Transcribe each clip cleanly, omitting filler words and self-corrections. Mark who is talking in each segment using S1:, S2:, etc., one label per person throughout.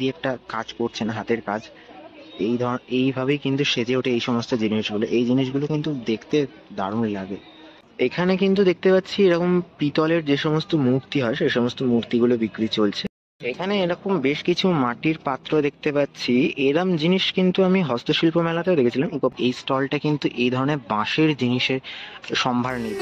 S1: দিয়ে একটা কাজ করছেন, হাতের কাজ। এইভাবেই কিন্তু সেজে ওঠে এই সমস্ত জিনিসগুলো। এই জিনিসগুলো কিন্তু দেখতে দারুণ লাগে। এখানে কিন্তু দেখতে পাচ্ছি এরকম পিতলের যে সমস্ত মূর্তি হয় সেই সমস্ত মূর্তিগুলো বিক্রি চলছে। এখানে এরকম বেশ কিছু মাটির পাত্র দেখতে পাচ্ছি। এরম জিনিস কিন্তু আমি হস্তশিল্প মেলাতেও দেখেছিলাম। এই স্টলটা কিন্তু এই ধরনের বাঁশের জিনিসের সম্ভার নেই।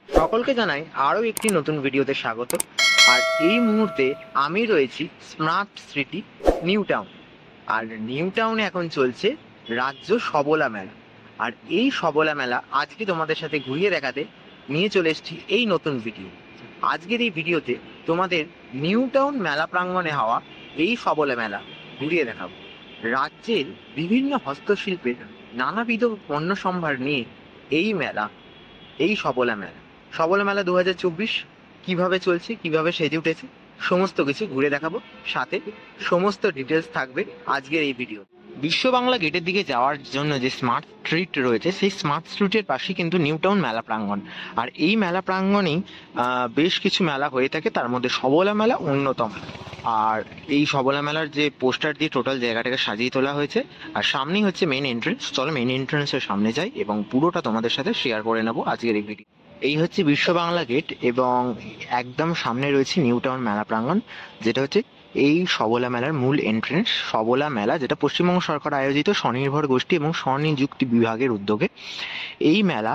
S1: সকলকে জানাই আরও একটি নতুন ভিডিওতে স্বাগত। আর এই মুহূর্তে আমি রয়েছি স্মার্ট সিটি নিউ টাউন। আর নিউ টাউনে এখন চলছে রাজ্য সবলা মেলা। আর এই সবলা মেলা আজকে তোমাদের সাথে ঘুরিয়ে দেখাতে নিয়ে চলে এসেছি এই নতুন ভিডিও। আজকের এই ভিডিওতে তোমাদের নিউ টাউন মেলা প্রাঙ্গণে হওয়া এই সবলা মেলা ঘুরিয়ে দেখাবো। রাজ্যের বিভিন্ন হস্তশিল্পের নানাবিধ পণ্য সম্ভার নিয়ে এই মেলা, এই সবলা মেলা। সবলা মেলা 2024 কিভাবে চলছে, কিভাবে সেজে উঠেছে, সমস্ত কিছু ঘুরে দেখাবো। সাথে সমস্ত ডিটেলস থাকবে আজকের এই ভিডিও। বিশ্ব বাংলা গেটের দিকে যাওয়ার জন্য যে স্মার্ট স্ট্রিট রয়েছে সেই স্মার্ট স্ট্রিটের পাশেই কিন্তু নিউ টাউন মেলা প্রাঙ্গণ। আর এই মেলা প্রাঙ্গণেই বেশ কিছু মেলা হয়ে থাকে, তার মধ্যে সবলা মেলা অন্যতম। আর এই সবলা মেলার যে পোস্টার দিয়ে টোটাল জায়গাটাকে সাজিয়ে তোলা হয়েছে। আর সামনেই হচ্ছে মেন এন্ট্রেন্স। চলো মেন এন্ট্রেন্সের সামনে যাই এবং পুরোটা তোমাদের সাথে শেয়ার করে নেবো আজকের এই ভিডিও। এই হচ্ছে বিশ্ব বাংলা গেট এবং একদম সামনে রয়েছে নিউ টাউন মেলা প্রাঙ্গণ, যেটা হচ্ছে এই সবলা মেলার মূল এন্ট্রেন্স। সবলা মেলা যেটা পশ্চিমবঙ্গ সরকার আয়োজিত স্বনির্ভর গোষ্ঠী এবং স্বনিযুক্তি বিভাগের উদ্যোগে। এই মেলা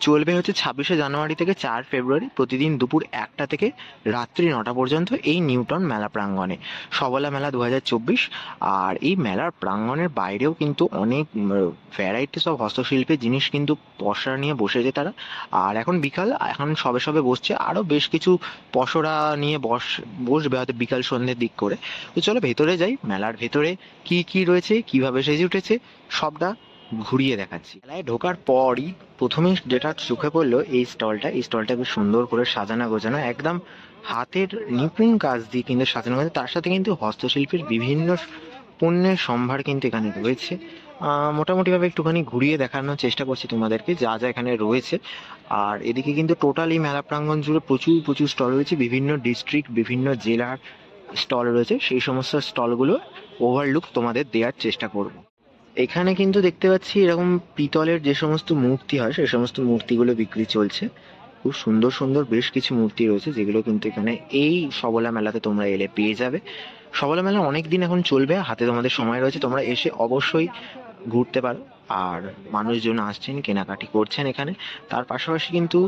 S1: চলবে হচ্ছে 26শে জানুয়ারি থেকে 4 ফেব্রুয়ারি, প্রতিদিন দুপুর 1টা থেকে রাত্রি 9টা পর্যন্ত এই নিউ টাউন মেলা প্রাঙ্গণে। সবলা মেলা 2024। আর এই মেলার প্রাঙ্গণের বাইরেও কিন্তু অনেক ভ্যারাইটিস অফ হস্তশিল্পের জিনিস কিন্তু পসরা নিয়ে বসেছে তারা। আর এখন বিকাল, এখন সবে সবে বসছে, আরও বেশ কিছু পসরা নিয়ে বসবে হয়তো বিকাল সন্ধ্যের দিক করে। তো চলো ভেতরে যাই। মেলার ভেতরে কি কি রয়েছে, কিভাবে সেজে উঠেছে, সবটা ঘুরিয়ে দেখাচ্ছি। মেলায় ঢোকার পরই প্রথমে যেটা চোখে পড়লো এই স্টলটা বেশ সুন্দর করে সাজানো গোছানো, একদম হাতের নিপুণ কাজ দিয়ে কিন্তু সাজানো হয়েছে। তার সাথে কিন্তু হস্তশিল্পের বিভিন্ন পণ্যের সম্ভার কিন্তু এখানে রয়েছে। মোটামুটিভাবে একটুখানি ঘুরিয়ে দেখানোর চেষ্টা করছি তোমাদেরকে যা যা এখানে রয়েছে। আর এদিকে কিন্তু টোটালি মেলা প্রাঙ্গণ জুড়ে প্রচুর প্রচুর স্টল রয়েছে, বিভিন্ন ডিস্ট্রিক্ট, বিভিন্ন জেলার স্টল রয়েছে। সেই সমস্ত স্টলগুলো ওভারলুক তোমাদের দেওয়ার চেষ্টা করব। এখানে কিন্তু দেখতে পাচ্ছি এরকম পিতলের যে সমস্ত মূর্তি হয় সেই সমস্ত মূর্তিগুলো বিক্রি চলছে। খুব সুন্দর সুন্দর বেশ কিছু মূর্তি রয়েছে যেগুলো কিন্তু এখানে এই সবলা মেলাতে তোমরা এলে পেয়ে যাবে। সবলা মেলা অনেক দিন এখন চলবে, হাতে তোমাদের সময় রয়েছে, তোমরা এসে অবশ্যই ঘুরতে পারো। আর মানুষজন আসছেন, কেনাকাটি করছেন এখানে। তার পাশাপাশি কিন্তু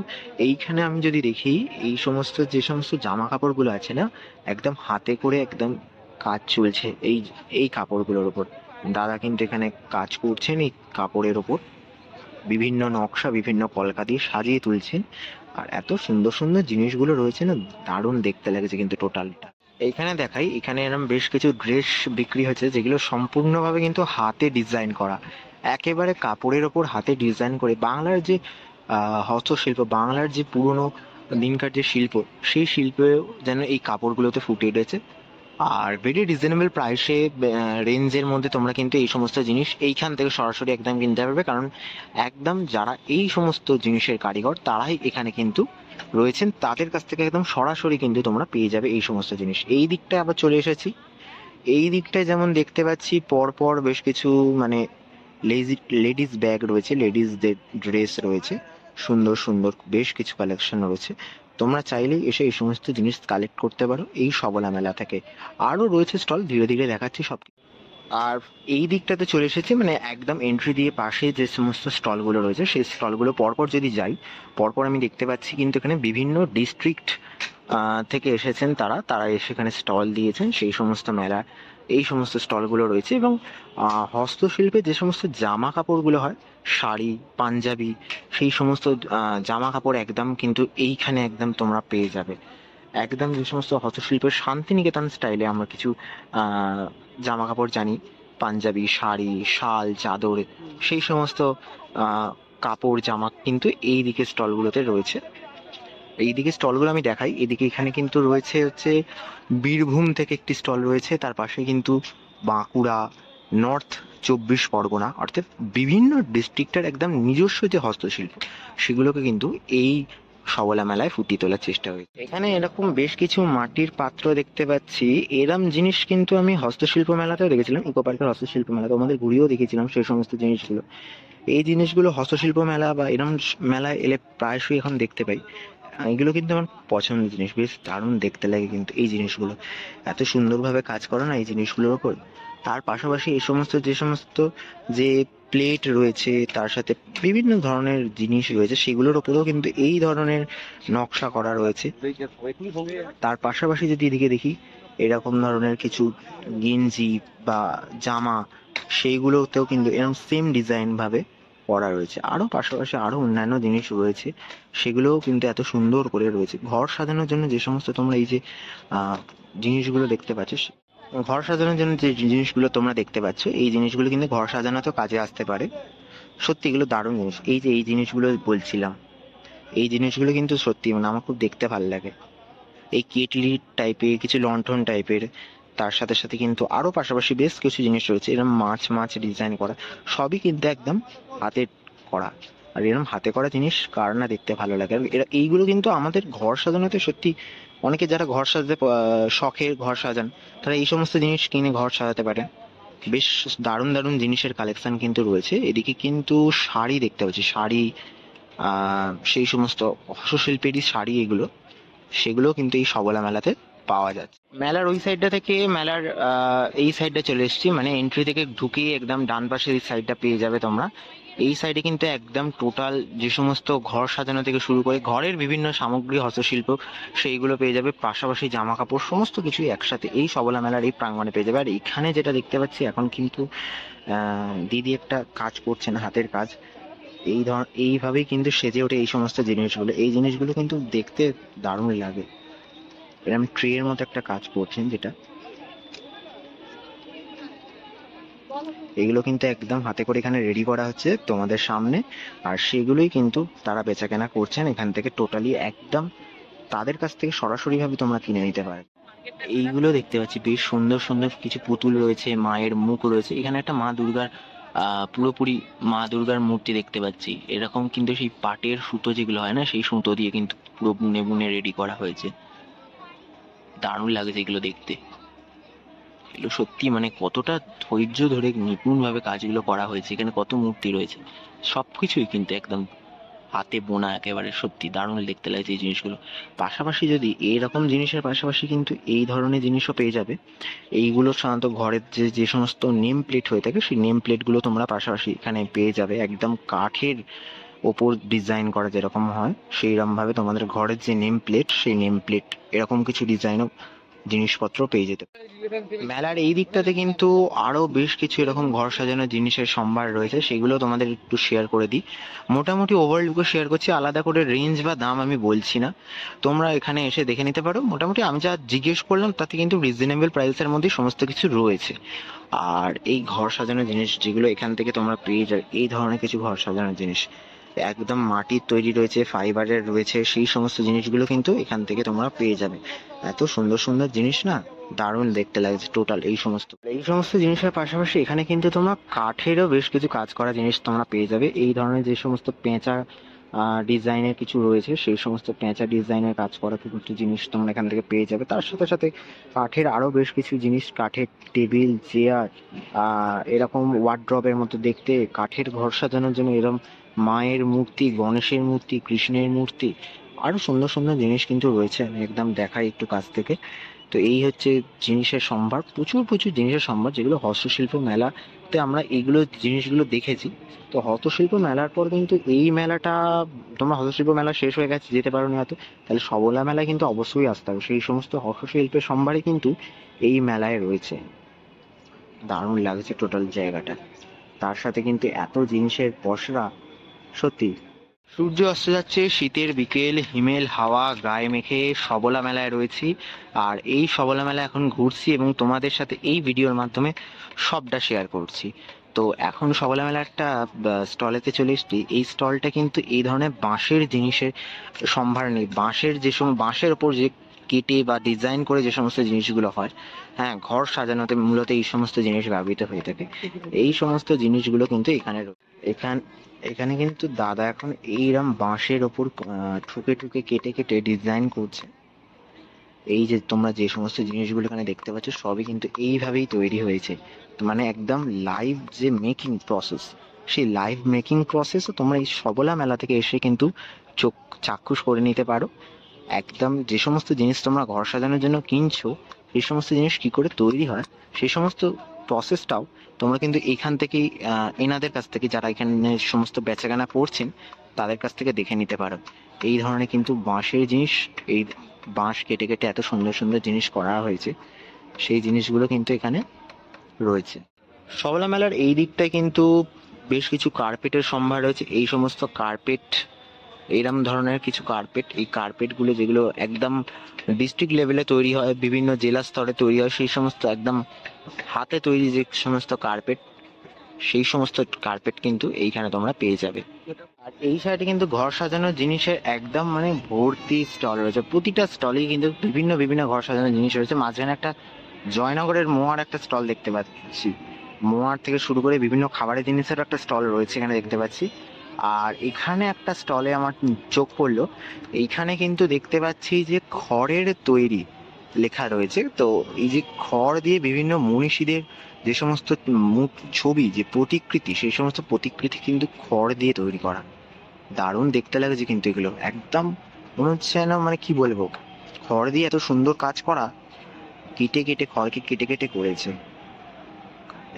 S1: এইখানে আমি যদি দেখি এই সমস্ত যে সমস্ত জামা কাপড়গুলো আছে না, একদম হাতে করে একদম কাজ চলছে এই এই কাপড়গুলোর ওপর। দাদা কিন্তু এখানে কাজ করছেন এই কাপড়ের ওপর, বিভিন্ন নকশা, বিভিন্ন কলকা দিয়ে সাজিয়ে তুলছেন। আর এত সুন্দর সুন্দর জিনিসগুলো রয়েছে না, দারুণ দেখতে লাগছে কিন্তু টোটালটা। এইখানে দেখাই, এখানে এরকম বেশ কিছু ড্রেস বিক্রি হচ্ছে যেগুলো সম্পূর্ণভাবে কিন্তু হাতে ডিজাইন করা, একেবারে কাপড়ের ওপর হাতে ডিজাইন করে। বাংলার যে হস্তশিল্প, বাংলার যে পুরনো দিনকার যে শিল্প, সেই শিল্পেও যেন এই কাপড়গুলোতে ফুটে উঠেছে। আর ভেরি রিজনেবল প্রাইসে, রেঞ্জের মধ্যে তোমরা কিন্তু এই সমস্ত জিনিস এইখান থেকে সরাসরি একদম কিনতে পারবে। কারণ একদম যারা এই সমস্ত জিনিসের কারিগর তারাই এখানে কিন্তু রয়েছেন, তাদের কাছ থেকে একদম সরাসরি কিন্তু তোমরা পেয়ে যাবে এই সমস্ত জিনিস। এই দিকটায় আবার চলে এসেছি। এই দিকটায় যেমন দেখতে পাচ্ছি পরপর বেশ কিছু মানে লেডিস ব্যাগ রয়েছে, লেডিসদের ড্রেস রয়েছে, সুন্দর সুন্দর বেশ কিছু কালেকশন রয়েছে। তোমরা চাইলেই এসে এই সমস্ত জিনিস কালেক্ট করতে পারো এই সবলা মেলা থেকে। আরও রয়েছে স্টল, ধীরে ধীরে দেখাচ্ছি সব। আর এই দিকটাতে চলে এসেছি, মানে একদম এন্ট্রি দিয়ে পাশে যে সমস্ত স্টলগুলো রয়েছে সেই স্টলগুলো পরপর যদি যাই, পরপর আমি দেখতে পাচ্ছি কিন্তু এখানে বিভিন্ন ডিস্ট্রিক্ট থেকে এসেছেন তারা তারা এসে এখানে স্টল দিয়েছেন। সেই সমস্ত মেলা এই সমস্ত স্টলগুলো রয়েছে। এবং হস্তশিল্পে যে সমস্ত জামা কাপড়গুলো হয়, শাড়ি, পাঞ্জাবি, সেই সমস্ত জামা কাপড় একদম কিন্তু এইখানে একদম তোমরা পেয়ে যাবে। একদম যে সমস্ত হস্তশিল্পের শান্তিনিকেতন স্টাইলে আমরা কিছু জামা কাপড় জানি, পাঞ্জাবি, শাড়ি, শাল, চাদর, সেই সমস্ত কাপড় জামা কিন্তু এই দিকে স্টলগুলোতে রয়েছে। এইদিকে স্টলগুলো আমি দেখাই। এদিকে এখানে কিন্তু রয়েছে হচ্ছে বীরভূম থেকে একটি স্টল রয়েছে, তার পাশে কিন্তু বাঁকুড়া, নর্থ 24 পরগনা, অর্থাৎ বিভিন্ন ডিস্ট্রিক্টের একদম নিজস্ব যে হস্তশিল্প সেগুলোকে কিন্তু এই সবলা মেলায় ফুটিয়ে তোলার চেষ্টা হয়েছে। এখানে এরকম বেশ কিছু মাটির পাত্র দেখতে পাচ্ছি। এরম জিনিস কিন্তু আমি হস্তশিল্প মেলাতেও দেখেছিলাম, ইকো পার্কের হস্তশিল্প মেলা, তোমাদের ঘুরিয়েও দেখেছিলাম সেই সমস্ত জিনিসগুলো। এই জিনিসগুলো হস্তশিল্প মেলা বা এরম মেলায় এলে প্রায়শই এখন দেখতে পাই। এগুলো কিন্তু আমার পছন্দের জিনিস, বেশ দারুণ দেখতে লাগে কিন্তু এই জিনিসগুলো, এত সুন্দরভাবে কাজ করে না এই জিনিসগুলোর ওপর। তার পাশাপাশি এই সমস্ত যে প্লেট রয়েছে, তার সাথে বিভিন্ন ধরনের জিনিস রয়েছে, সেগুলোর ওপরেও কিন্তু এই ধরনের নকশা করা রয়েছে। তার পাশাপাশি যদি এদিকে দেখি, এরকম ধরনের কিছু গেঞ্জি বা জামা, সেইগুলোতেও কিন্তু এরকম সেম ডিজাইন ভাবে করা রয়েছে। আরো পাশাপাশি আরো অন্যান্য জিনিস রয়েছে, সেগুলোও কিন্তু এত সুন্দর করে রয়েছে। ঘর সাজানোর জন্য যে সমস্ত তোমরা এই যে জিনিসগুলো দেখতে পাচ্ছ, ঘর সাজানোর জন্য যে জিনিসগুলো তোমরা দেখতে পাচ্ছ, এই জিনিসগুলো কিন্তু ঘর সাজানোতেও কাজে আসতে পারে। সত্যি এগুলো দারুণ জিনিস। এই যে এই জিনিসগুলো বলছিলাম, এই জিনিসগুলো কিন্তু সত্যি মানে আমার খুব দেখতে ভালো লাগে। এই কেটলি টাইপের কিছু, লণ্ঠন টাইপের, তার সাথে সাথে কিন্তু আরো পাশাপাশি বেশ কিছু জিনিস রয়েছে এরকম মাছ মাছ ডিজাইন করা, সবই কিন্তু একদম হাতের করা। আর এরকম হাতে করা জিনিস কার না দেখতে ভালো লাগে। আর এইগুলো কিন্তু আমাদের ঘর সাজানোতে সত্যি, অনেকে যারা ঘর সাজাতে শখের ঘর সাজান, তারা এই সমস্ত জিনিস কিনে ঘর সাজাতে পারে। বেশ দারুণ দারুণ জিনিসের কালেকশন কিন্তু রয়েছে। এদিকে কিন্তু শাড়ি দেখতে পাচ্ছি, শাড়ি, সেই সমস্ত হস্তশিল্পেরই শাড়ি এগুলো, সেগুলো কিন্তু এই সবলা মেলাতে পাওয়া যাচ্ছে। মেলার ওই সাইডটা থেকে মেলার এই সাইডটা চলে এসেছি, মানে এন্ট্রি থেকে ঢুকিয়ে একদম ডান পাশের এই সাইডটা পেয়ে যাবে তোমরা। এই সাইডে কিন্তু একদম টোটাল যে সমস্ত ঘর সাজানো থেকে শুরু করে ঘরের বিভিন্ন সামগ্রী, হস্তশিল্প, সেইগুলো পেয়ে যাবে। পাশাপাশি জামা কাপড় সমস্ত কিছুই একসাথে এই সবলা মেলার এই প্রাঙ্গণে পেয়ে যাবে। আর এখানে যেটা দেখতে পাচ্ছি এখন কিন্তু দিদি একটা কাজ করছেন, হাতের কাজ। এইভাবেই কিন্তু সেজে ওঠে এই সমস্ত জিনিসগুলো। এই জিনিসগুলো কিন্তু দেখতে দারুণ লাগে। এরকম ট্রে এর মতো একটা কাজ করছেন, যেটা এগুলো কিন্তু একদম হাতে করে এখানে রেডি করা হচ্ছে তোমাদের সামনে। আর সেগুলোই কিন্তু তারা বেচাকেনা করছেন এখান থেকে, টোটালি একদম তাদের কাছ থেকে সরাসরি ভাবে তোমরা কিনে নিতে পারবে। এইগুলো দেখতে পাচ্ছি বেশ সুন্দর সুন্দর কিছু পুতুল রয়েছে, মায়ের মুখ রয়েছে। এখানে একটা মা দুর্গার পুরোপুরি মা দুর্গার মূর্তি দেখতে পাচ্ছি। এরকম কিন্তু সেই পাটের সুতো যেগুলো হয় না, সেই সুতো দিয়ে কিন্তু পুরো বুনে বুনে রেডি করা হয়েছে। দারুণ লাগছে এগুলো দেখতে। এগুলো সত্যি মানে কতটা ধৈর্য ধরে নিপুণ ভাবে কাজগুলো করা হয়েছে। এখানে কত মূর্তি রয়েছে, সবকিছুই কিন্তু একদম হাতে বোনা, একেবারে সত্যি দারুণ দেখতে লাগছে এই জিনিসগুলো। পাশাপাশি যদি এরকম জিনিসের পাশাপাশি কিন্তু এই ধরনের জিনিসও পেয়ে যাবে। এইগুলো সাধারণত ঘরের যে যে সমস্ত নেম প্লেট হয়ে থাকে, সেই নেম প্লেট গুলো তোমরা পাশাপাশি এখানে পেয়ে যাবে। একদম কাঠের ওপর ডিজাইন করা যেরকম হয়, সেইরকম ভাবে তোমাদের ঘরের যে নেম প্লেট, সেই নেম প্লেট এরকম কিছু ডিজাইনও জিনিসপত্র পেয়ে যেতে পারে। মেলার এই দিকটাতে কিন্তু আরো বেশ কিছু এরকম ঘর সাজানোর জিনিসের সম্ভার রয়েছে, সেগুলো তোমাদের একটু শেয়ার করে দিই। মোটামুটি ওভারলুকও শেয়ার করছি, আলাদা করে রেঞ্জ বা দাম আমি বলছি না, তোমরা এখানে এসে দেখে নিতে পারো। মোটামুটি আমি যা জিজ্ঞেস করলাম তাতে কিন্তু রিজনেবল প্রাইসের মধ্যে সমস্ত কিছু রয়েছে। আর এই ঘর সাজানোর জিনিস যেগুলো এখান থেকে তোমরা পেয়ে যাবে, এই ধরনের কিছু ঘর সাজানোর জিনিস একদম মাটির তৈরি রয়েছে, ফাইবারের রয়েছে, সেই সমস্ত জিনিসগুলো কিন্তু এখান থেকে তোমরা পেয়ে যাবে। এত সুন্দর সুন্দর জিনিস না, দারুণ দেখতে লাগছে টোটাল এই সমস্ত জিনিসের পাশাপাশি এখানে কিন্তু তোমরা কাঠেরও বেশ কিছু কাজ করা জিনিস তোমরা পেয়ে যাবে। এই ধরনের যে সমস্ত পেঁচা ডিজাইনের কিছু রয়েছে, সেই সমস্ত পেঁচা ডিজাইনের কাজ করা কিছু জিনিস তোমরা এখান থেকে পেয়ে যাবে। তার সাথে সাথে কাঠের আরো বেশ কিছু জিনিস, কাঠের টেবিল, চেয়ার, এরকম ওয়ার্ড্রবের মতো দেখতে, কাঠের ঘর সাজানোর জন্য এরকম মায়ের মূর্তি, গণেশের মূর্তি, কৃষ্ণের মূর্তি, আরো সুন্দর সুন্দর জিনিস কিন্তু রয়েছে। আমি একদম দেখাই একটু কাছ থেকে। তো এই হচ্ছে জিনিসের সম্ভার, প্রচুর প্রচুর জিনিসের সম্ভার, যেগুলো হস্তশিল্প মেলাতে আমরা এইগুলো জিনিসগুলো দেখেছি। তো হস্তশিল্প মেলার পর কিন্তু এই মেলাটা, তোমরা হস্তশিল্প মেলা শেষ হয়ে গেছে যেতে পারো না হয়তো, তাহলে সবলা মেলায় কিন্তু অবশ্যই আসতে হবে। সেই সমস্ত হস্তশিল্পের সম্ভারই কিন্তু এই মেলায় রয়েছে। দারুণ লাগছে টোটাল জায়গাটা, তার সাথে কিন্তু এত জিনিসের পসরা, সত্যি। সূর্য অস্ত যাচ্ছে, শীতের বিকেল, হিমেল হাওয়া গায়ে মেখে সবলা মেলায় রয়েছি। আর এই সবলা মেলা এখন ঘুরছি এবং তোমাদের সাথে এই ভিডিওর মাধ্যমে সবটা শেয়ার করছি। তো এখন সবলা মেলা একটা স্টলেতে চলে এসেছি। এই স্টলটা কিন্তু এই ধরনের বাঁশের জিনিসের সম্ভার নেই। বাঁশের যে সময় বাঁশের ওপর যে কেটে বা ডিজাইন করে যে সমস্ত জিনিসগুলো হয়, হ্যাঁ, ঘর সাজানোতে মূলত এই সমস্ত জিনিস ব্যবহৃত হয়ে থাকে। এই সমস্ত জিনিসগুলো কিন্তু এখানে এখানে কিন্তু দাদা এখন এইরকম বাঁশের ওপর ঠুকে ঠুকে কেটে কেটে ডিজাইন করছে। এই যে তোমরা যে সমস্ত জিনিসগুলো এখানে দেখতে পাচ্ছ সবই কিন্তু এইভাবেই তৈরি হয়েছে। মানে একদম লাইভ যে মেকিং প্রসেস, সেই লাইভ মেকিং প্রসেসও তোমরা এই সবলা মেলা থেকে এসে কিন্তু চোখ চাক্ষুষ করে নিতে পারো। একদম যে সমস্ত জিনিস তোমরা ঘর সাজানোর জন্য কিনছো, সেই সমস্ত জিনিস কি করে তৈরি হয় সেই সমস্ত প্রসেসটাও তোমরা কিন্তু এইখান থেকেই এনাদের কাছ থেকে, যারা এখানে সমস্ত বেচাকেনা করছেন তাদের কাছ থেকে দেখে নিতে পারো। এই ধরনের কিন্তু বাঁশের জিনিস, এই বাঁশ কেটে কেটে এত সুন্দর সুন্দর জিনিস করা হয়েছে, সেই জিনিসগুলো কিন্তু এখানে রয়েছে। সবলা মেলার এই দিকটায় কিন্তু বেশ কিছু কার্পেটের সম্ভার রয়েছে। এই সমস্ত কার্পেট, এইরকম ধরনের কিছু কার্পেট, এই কার্পেটগুলো যেগুলো একদম ডিস্ট্রিক্ট লেভেলে তৈরি হয়, বিভিন্ন জেলা স্তরে তৈরি হয়, সেই সমস্ত একদম হাতে তৈরি যে সমস্ত কার্পেট, সেই সমস্ত কার্পেট কিন্তু এইখানে তোমরা পেয়ে যাবে। আর এই সাইডে কিন্তু ঘর সাজানোর জিনিসের একদম মানে ভর্তি স্টল রয়েছে। প্রতিটা স্টলেই কিন্তু বিভিন্ন বিভিন্ন ঘর সাজানোর জিনিস রয়েছে। মাঝখানে একটা জয়নগরের মোয়ার একটা স্টল দেখতে পাচ্ছি। মোয়ার থেকে শুরু করে বিভিন্ন খাবারের জিনিসের একটা স্টল রয়েছে এখানে দেখতে পাচ্ছি। আর এখানে একটা স্টলে আমার চোখ পড়লো, এইখানে কিন্তু দেখতে পাচ্ছি যে খড়ের তৈরি লেখা রয়েছে। তো এই যে খড় দিয়ে বিভিন্ন মনীষীদের যে সমস্ত মুখ ছবি, যে প্রতিকৃতি, সেই সমস্ত প্রতিকৃতি কিন্তু খড় দিয়ে তৈরি করা। দারুণ দেখতে লাগছে কিন্তু এগুলো, একদম মনে হচ্ছে যেন মানে কি বলবো, খড় দিয়ে এত সুন্দর কাজ করা, কেটে কেটে খড়কে কেটে কেটে করেছে।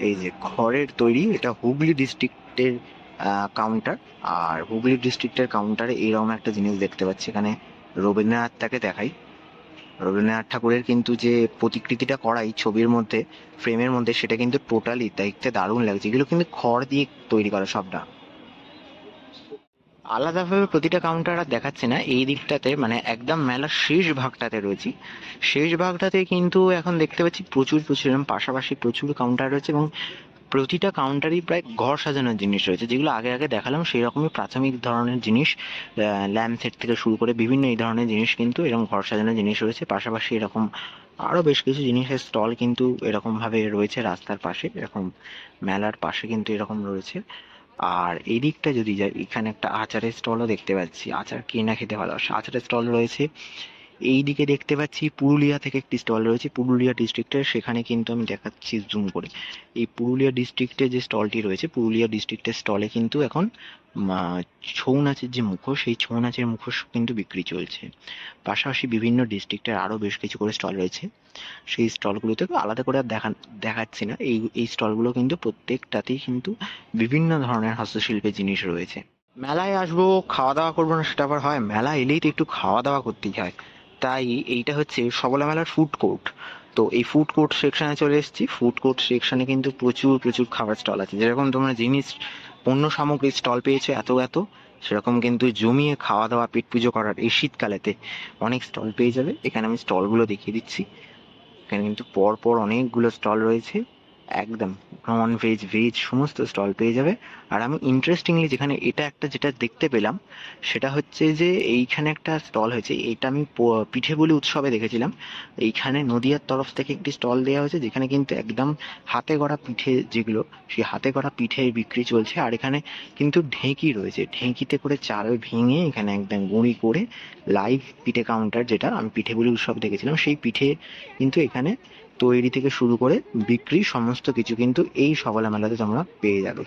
S1: এই যে খড়ের তৈরি, এটা হুগলি ডিস্ট্রিক্টের কাউন্টার। আর হুগলি ডিস্ট্রিক্টের কাউন্টারে এইরকম একটা জিনিস দেখতে পাচ্ছি। এখানে রবীন্দ্রনাথটাকে দেখাই। রবীন্দ্রনাথ ঠাকুরের কিন্তু যে প্রতিকৃতিটা করা এই ছবির মধ্যে, ফ্রেমের মধ্যে, সেটা কিন্তু টোটালি দেখতে দারুণ লাগছে। এগুলো কিন্তু খড় দিয়ে তৈরি করা সবটা। আলাদাভাবে প্রতিটা কাউন্টার আর দেখাচ্ছে না। এই দিকটাতে মানে একদম মেলার শেষ ভাগটাতে রয়েছি। শেষ ভাগটাতে কিন্তু এখন দেখতে পাচ্ছি প্রচুর প্রচুর এরকম পাশাপাশি প্রচুর কাউন্টার রয়েছে, এবং প্রতিটা কাউন্টারই প্রায় ঘর সাজানোর জিনিস রয়েছে, যেগুলো আগে আগে দেখালাম সেই রকমই প্রাথমিক ধরনের জিনিস। ল্যাম্প সেট থেকে শুরু করে বিভিন্ন এই ধরনের জিনিস কিন্তু এরকম ঘর সাজানোর জিনিস রয়েছে। পাশাপাশি এরকম আরো বেশ কিছু জিনিসের স্টল কিন্তু এরকম ভাবে রয়েছে রাস্তার পাশে, এরকম মেলার পাশে কিন্তু এরকম রয়েছে। আর এই দিকটা যদি যাই, এখানে একটা আচারের স্টলও দেখতে পাচ্ছি। আচার কে না খেতে ভালোবাসে, আচারের স্টল রয়েছে। এই দিকে দেখতে পাচ্ছি পুরুলিয়া থেকে একটি স্টল রয়েছে, পুরুলিয়া ডিস্ট্রিক্টের। সেখানে কিন্তু আমি দেখাচ্ছি জুম করে। এই পুরুলিয়া ডিস্ট্রিক্টে যে স্টলটি রয়েছে, পুরুলিয়া ডিস্ট্রিক্টের স্টলে কিন্তু এখন ছৌ নাচের যে মুখোশ, সেই ছৌ নাচের মুখোশ কিন্তু বিক্রি চলছে। পাশাপাশি বিভিন্ন ডিস্ট্রিক্টের আরো বেশ কিছু করে স্টল রয়েছে। সেই স্টলগুলোতে আলাদা করে আর দেখাচ্ছি না। এই স্টলগুলো কিন্তু প্রত্যেকটাতেই কিন্তু বিভিন্ন ধরনের হস্তশিল্পের জিনিস রয়েছে। মেলায় আসবো, খাওয়া দাওয়া করবো না সেটা আবার হয়? মেলা এলেই তো একটু খাওয়া দাওয়া করতেই হয়। তাই এইটা হচ্ছে সবলা মেলার ফুড কোর্ট। তো এই ফুড কোর্ট সেকশনে চলে এসেছি। ফুড কোর্ট সেকশনে কিন্তু প্রচুর প্রচুর খাবার স্টল আছে। যেরকম তোমরা জিনিস পণ্য সামগ্রীর স্টল পেয়েছো এত এত, সেরকম কিন্তু জমিয়ে খাওয়া দাওয়া পেট পুজো করার এই শীতকালেতে অনেক স্টল পেয়ে যাবে। এখানে আমি স্টলগুলো দেখিয়ে দিচ্ছি। এখানে কিন্তু পর পর অনেকগুলো স্টল রয়েছে, একদম নন ভেজ ভেজ সমস্ত স্টল পেয়ে যাবে। আর আমি ইন্টারেস্টিংলি যেখানে এটা একটা যেটা দেখতে পেলাম, সেটা হচ্ছে যে এইখানে একটা স্টল হয়েছে। এটা আমি পিঠে বলি উৎসবে দেখেছিলাম। এইখানে নদিয়ার তরফ থেকে একটি স্টল দেওয়া হয়েছে, যেখানে কিন্তু একদম হাতে গড়া পিঠে, যেগুলো সেই হাতে গড়া পিঠে বিক্রি চলছে। আর এখানে কিন্তু ঢেঁকি রয়েছে, ঢেঁকিতে করে চাল ভেঙে এখানে একদম গুঁড়ি করে লাইভ পিঠে কাউন্টার, যেটা আমি পিঠে বলি উৎসব দেখেছিলাম, সেই পিঠে কিন্তু এখানে তৈরি থেকে শুরু করে বিক্রি সমস্ত কিছু কিন্তু এই সবলা মেলাতে তোমরা পেয়ে যাবে।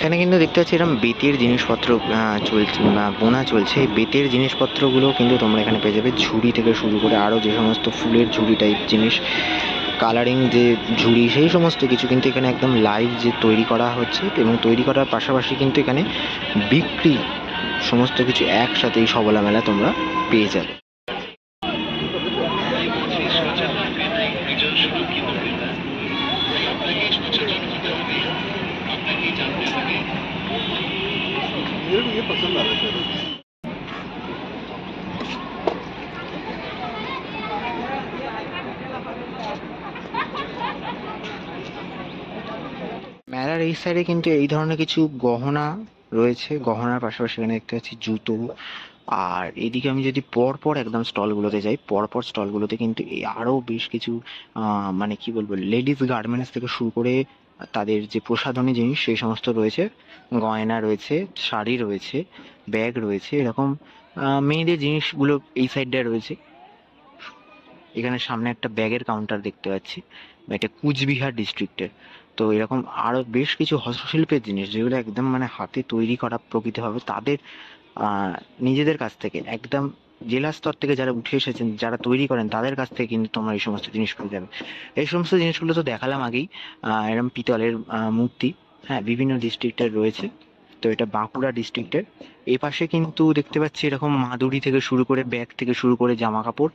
S1: এখানে কিন্তু দেখতে পাচ্ছি এরকম বেতের জিনিসপত্র চলছে, বোনা চলছে। এই বেতের জিনিসপত্রগুলো কিন্তু তোমরা এখানে পেয়ে যাবে, ঝুড়ি থেকে শুরু করে আরও যে সমস্ত ফুলের ঝুড়ি টাইপ জিনিস, কালারিং যে ঝুড়ি, সেই সমস্ত কিছু কিন্তু এখানে একদম লাইভ যে তৈরি করা হচ্ছে। এবং তৈরি করার পাশাপাশি কিন্তু এখানে বিক্রি, সমস্ত কিছু একসাথে এই সবলা মেলা তোমরা পেয়ে যাবে।
S2: ये पसंद आ रहा है।
S1: মেলার এই সাইডে কিন্তু এই ধরনের কিছু গহনা রয়েছে, গহনার পাশাপাশি এখানে দেখতে পাচ্ছি জুতো। আর এদিকে আমি যদি পরপর একদম স্টলগুলোতে যাই, পরপর স্টলগুলোতে কিন্তু আরও বেশ কিছু মানে কি বলবো, লেডিস গার্মেন্টস থেকে শুরু করে তাদের যে প্রসাধনী জিনিস সেই সমস্ত রয়েছে, গয়না রয়েছে, শাড়ি রয়েছে, ব্যাগ রয়েছে, এরকম মেয়েদের জিনিসগুলো এই সাইডটায় রয়েছে। এখানে সামনে একটা ব্যাগের কাউন্টার দেখতে পাচ্ছি, এটা কুচবিহার ডিস্ট্রিক্টের। তো এরকম আরো বেশ কিছু হস্তশিল্পের জিনিস যেগুলো একদম মানে হাতে তৈরি করা প্রকৃতভাবে তাদের নিজেদের কাছ থেকে, একদম জেলা স্তর থেকে যারা উঠে এসেছেন, যারা তৈরি করেন, তাদের কাছ থেকে কিন্তু তোমরা এই সমস্ত জিনিস পেয়ে যাবে। এই সমস্ত জিনিসগুলো তো দেখালাম আগেই, এরকম পিতলের মূর্তি, হ্যাঁ, বিভিন্ন ডিস্ট্রিক্টের রয়েছে। তো এটা বাঁকুড়া ডিস্ট্রিক্টের। এই পাশে কিন্তু দেখতে পাচ্ছি এরকম মাদুরি থেকে শুরু করে ব্যাগ থেকে শুরু করে জামা কাপড়,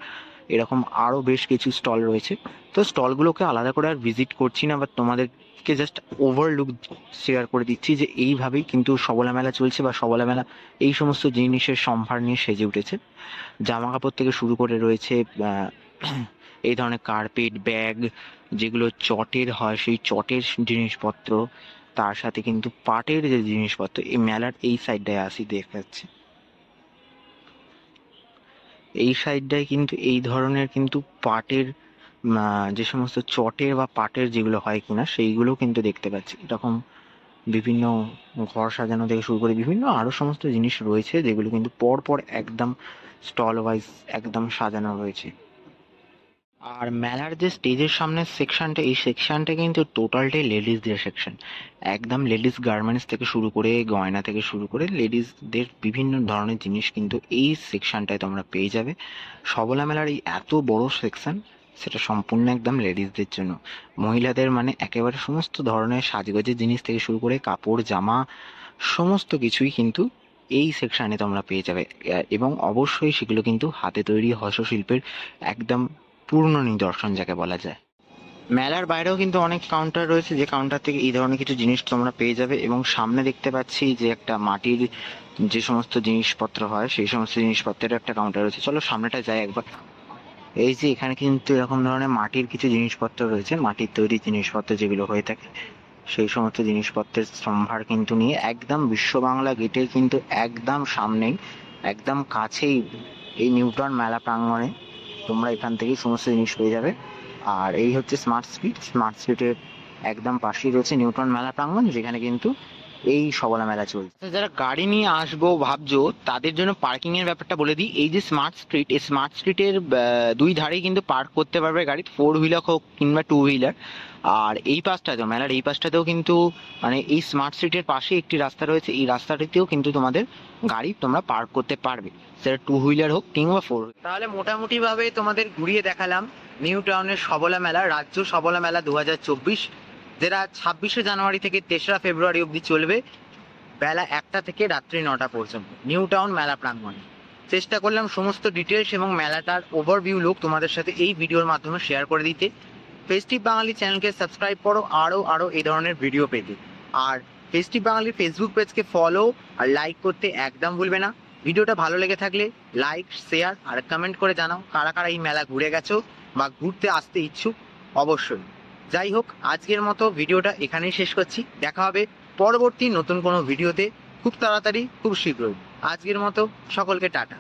S1: এরকম আরো বেশ কিছু স্টল রয়েছে। তো স্টলগুলোকে আলাদা করে আর ভিজিট করছি না, বাট তোমাদেরকে জাস্ট ওভারলুক শেয়ার করে দিচ্ছি যে এইভাবেই কিন্তু সবলা মেলা চলছে, বা সবলা মেলা এই সমস্ত জিনিসের সম্ভার নিয়ে সেজে উঠেছে। জামা কাপড় থেকে শুরু করে রয়েছে এই ধরনের কার্পেট, ব্যাগ, যেগুলো চটের হয় সেই চটের জিনিসপত্র, তার সাথে কিন্তু পাটের যে জিনিসপত্র। এই মেলার এই সাইডটায় আসি দেখাচ্ছে, এই সাইডটায় কিন্তু এই ধরনের কিন্তু পাটের যে সমস্ত চটের বা পাটের যেগুলো হয় কিনা সেইগুলো কিন্তু দেখতে পাচ্ছি। এরকম বিভিন্ন ঘর সাজানো থেকে শুরু করে বিভিন্ন আরো সমস্ত জিনিস রয়েছে, যেগুলো কিন্তু পর পর একদম স্টল ওয়াইজ একদম সাজানো রয়েছে। আর মেলার যে স্টেজের সামনের সেকশনটা, এই সেকশনটা কিন্তু টোটালটাই লেডিসদের সেকশন। একদম লেডিস গার্মেন্টস থেকে শুরু করে, গয়না থেকে শুরু করে লেডিসদের বিভিন্ন ধরনের জিনিস কিন্তু এই সেকশনটায় তোমরা পেয়ে যাবে। সবলা মেলার এই এত বড় সেকশন, সেটা সম্পূর্ণ একদম লেডিসদের জন্য। মহিলাদের মানে একেবারে সমস্ত ধরনের সাজগোজের জিনিস থেকে শুরু করে কাপড়, জামা, সমস্ত কিছুই কিন্তু এই সেকশনে তোমরা পেয়ে যাবে। এবং অবশ্যই সেগুলো কিন্তু হাতে তৈরি হস্তশিল্পের একদম পূর্ণ নিদর্শন যাকে বলা যায়। মেলার বাইরেও কিন্তু অনেক কাউন্টার রয়েছে, যে কাউন্টার থেকে এই ধরনের কিছু জিনিস তোমরা পেয়ে যাবে। এবং সামনে দেখতে পাচ্ছি যে একটা মাটির যে সমস্ত জিনিসপত্র হয় সেই সমস্ত জিনিসপত্রের একটা কাউন্টার রয়েছে। চলো সামনেটা যাই একবার। এই যে এখানে কিন্তু এরকম ধরনের মাটির কিছু জিনিসপত্র রয়েছে, মাটির তৈরি জিনিসপত্র যেগুলো হয়ে থাকে, সেই সমস্ত জিনিসপত্রের সম্ভার কিন্তু নিয়ে একদম বিশ্ব বাংলা গেটের কিন্তু একদম সামনেই, একদম কাছেই এই নিউটাউন মেলা প্রাঙ্গণে তোমরা এখান থেকেই সমস্ত জিনিস পেয়ে যাবে। আর এই হচ্ছে স্মার্ট স্ট্রিট, স্মার্ট স্ট্রিটের একদম পাশেই রয়েছে নিউটাউন মেলা প্রাঙ্গণ, যেখানে কিন্তু এই সবলা মেলা চলছে। যারা গাড়ি নিয়ে আসবো ভাবছো তাদের জন্য পার্কিং এর ব্যাপারটা বলে দিই। এই যে স্মার্ট স্ট্রিট, এই স্মার্ট স্ট্রিটের দুই ধারেই কিন্তু পার্ক করতে পারবে গাড়ি, 4 হুইলার হোক কিংবা 2 হুইলার। আর এই পাশটাতেও, মেলার এই পাশটাতেও কিন্তু মানে এই স্মার্ট স্ট্রিটের পাশে একটি রাস্তা রয়েছে, এই রাস্তাটিতেও কিন্তু তোমাদের গাড়ি তোমরা পার্ক করতে পারবে, সেটা 2 হুইলার হোক কিংবা 4 হুইলার। তাহলে মোটামুটি ভাবে তোমাদের ঘুরিয়ে দেখালাম নিউ টাউনের সবলা মেলা, রাজ্য সবলা মেলা 2024, যেটা 26শে জানুয়ারি থেকে 3রা ফেব্রুয়ারি অবধি চলবে, বেলা 1টা থেকে রাত্রি 9টা পর্যন্ত নিউ টাউন মেলা প্রাঙ্গণে। চেষ্টা করলাম সমস্ত ডিটেলস এবং মেলাটার ওভারভিউ লুক তোমাদের সাথে এই ভিডিওর মাধ্যমে শেয়ার করে দিতে। ফেস্টিভ বাঙালি চ্যানেলকে সাবস্ক্রাইব করো আরও এই ধরনের ভিডিও পেতে। আর ফেস্টিভ বাঙালি ফেসবুক পেজকে ফলো আর লাইক করতে একদম ভুলবে না। ভিডিওটা ভালো লেগে থাকলে লাইক, শেয়ার আর কমেন্ট করে জানাও কারা কারা এই মেলা ঘুরে গেছো বা ঘুরতে আসতে ইচ্ছুক অবশ্যই। যাই হোক, আজকের মতো ভিডিওটা এখানেই শেষ করছি। দেখা হবে পরবর্তী নতুন কোনো ভিডিওতে খুব তাড়াতাড়ি, খুব শীঘ্রই। আজকের মতো সকলকে টাটা।